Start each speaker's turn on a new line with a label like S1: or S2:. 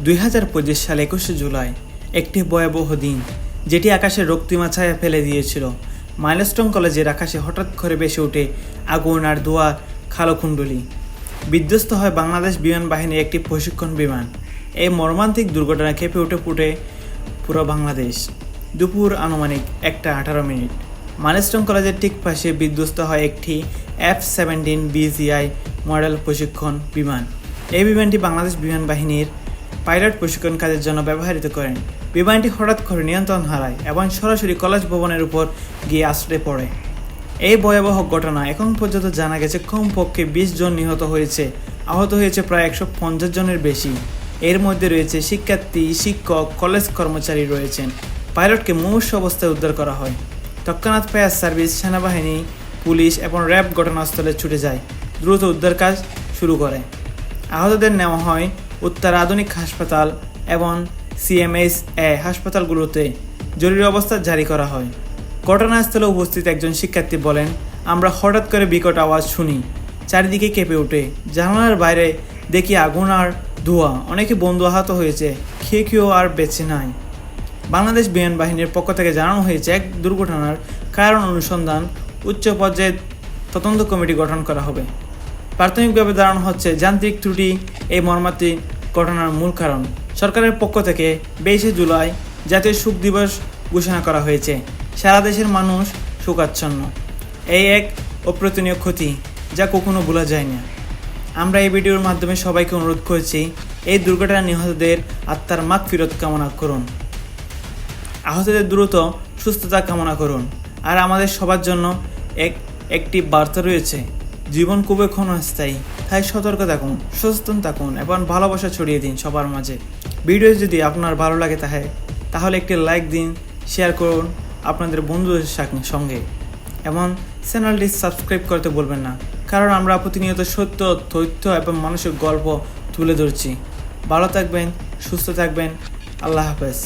S1: 2025 সাল 21 জুলাই একটি ভয়াবহ দিন, যেটি আকাশে রক্তিমা ছায়া ফেলে দিয়েছিল। মাইলস্টোন কলেজের আকাশে হঠাৎ করে ভেসে ওঠে আগুন আর ধোঁয়া খালকুণ্ডলী। বিধ্বস্ত হয় বাংলাদেশ বিমান বাহিনীর একটি প্রশিক্ষণ বিমান। এই মর্মান্তিক দুর্ঘটনা কেঁপে ওঠে পুরো বাংলাদেশ। দুপুর আনুমানিক 1:18। মাইলস্টোন কলেজের ঠিক পাশে বিধ্বস্ত হয় একটি F-17 BGI মডেল প্রশিক্ষণ বিমান। এই বিমানটি বাংলাদেশ বিমান বাহিনীর পাইলট প্রশিক্ষণ কাজের জন্য ব্যবহৃত করেন। বিমানটি হঠাৎ করে নিয়ন্ত্রণ হারায় এবং সরাসরি কলেজ ভবনের উপর গিয়ে আছড়ে পড়ে। এই ভয়াবহ ঘটনা এখন পর্যন্ত জানা গেছে কমপক্ষে 20 জন নিহত হয়েছে, আহত হয়েছে প্রায় 150 জনের বেশি। এর মধ্যে রয়েছে শিক্ষার্থী, শিক্ষক, কলেজ কর্মচারী রয়েছেন। পাইলটকে মুমূর্ষ অবস্থায় উদ্ধার করা হয়। তৎক্ষণাৎ ফায়ার সার্ভিস, সেনাবাহিনী, পুলিশ এবং র্যাব ঘটনাস্থলে ছুটে যায়, দ্রুত উদ্ধার কাজ শুরু করে। আহতদের নেওয়া হয় উত্তর আধুনিক হাসপাতাল এবং CMHA হাসপাতালগুলোতে জরুরি অবস্থা জারি করা হয়। ঘটনাস্থলে উপস্থিত একজন শিক্ষার্থী বলেন, আমরা হঠাৎ করে বিকট আওয়াজ শুনি, চারিদিকে কেঁপে ওঠে। জানালার বাইরে দেখি আগুন আর ধোঁয়া। অনেকে বন্ধু আহত হয়েছে, কেউ আর বেঁচে নাই। বাংলাদেশ বিমান বাহিনীর পক্ষ থেকে জানানো হয়েছে, এক দুর্ঘটনার কারণ অনুসন্ধান উচ্চ পর্যায়ে তদন্ত কমিটি গঠন করা হবে। প্রাথমিকভাবে ধারণা হচ্ছে যান্ত্রিক ত্রুটি এই মর্মান্তিক ঘটনার মূল কারণ। সরকারের পক্ষ থেকে 22 জুলাই জাতীয় শোক দিবস ঘোষণা করা হয়েছে। সারা দেশের মানুষ শোকাচ্ছন্ন। এই এক অপ্রতুনীয় ক্ষতি, যা কখনো ভোলা যায় না। আমরা এই ভিডিওর মাধ্যমে সবাইকে অনুরোধ করছি, এই দুর্ঘটনায় নিহতদের আত্মার মাগফিরাত কামনা করুন, আহতদের দ্রুত সুস্থতা কামনা করুন। আর আমাদের সবার জন্য একটি বার্তা রয়েছে, জীবন খুবই ক্ষণস্থায়ী, তাই সতর্ক থাকুন, সচেতন থাকুন এবং ভালোবাসা ছড়িয়ে দিন সবার মাঝে। ভিডিও যদি আপনার ভালো লাগে তাহলে একটি লাইক দিন, শেয়ার করুন আপনাদের বন্ধুদের সঙ্গে এবং চ্যানেলটি সাবস্ক্রাইব করতে বলবেন না, কারণ আমরা প্রতিনিয়ত সত্য, তথ্য এবং মানুষের গল্প তুলে ধরছি। ভালো থাকবেন, সুস্থ থাকবেন। আল্লাহ হাফেজ।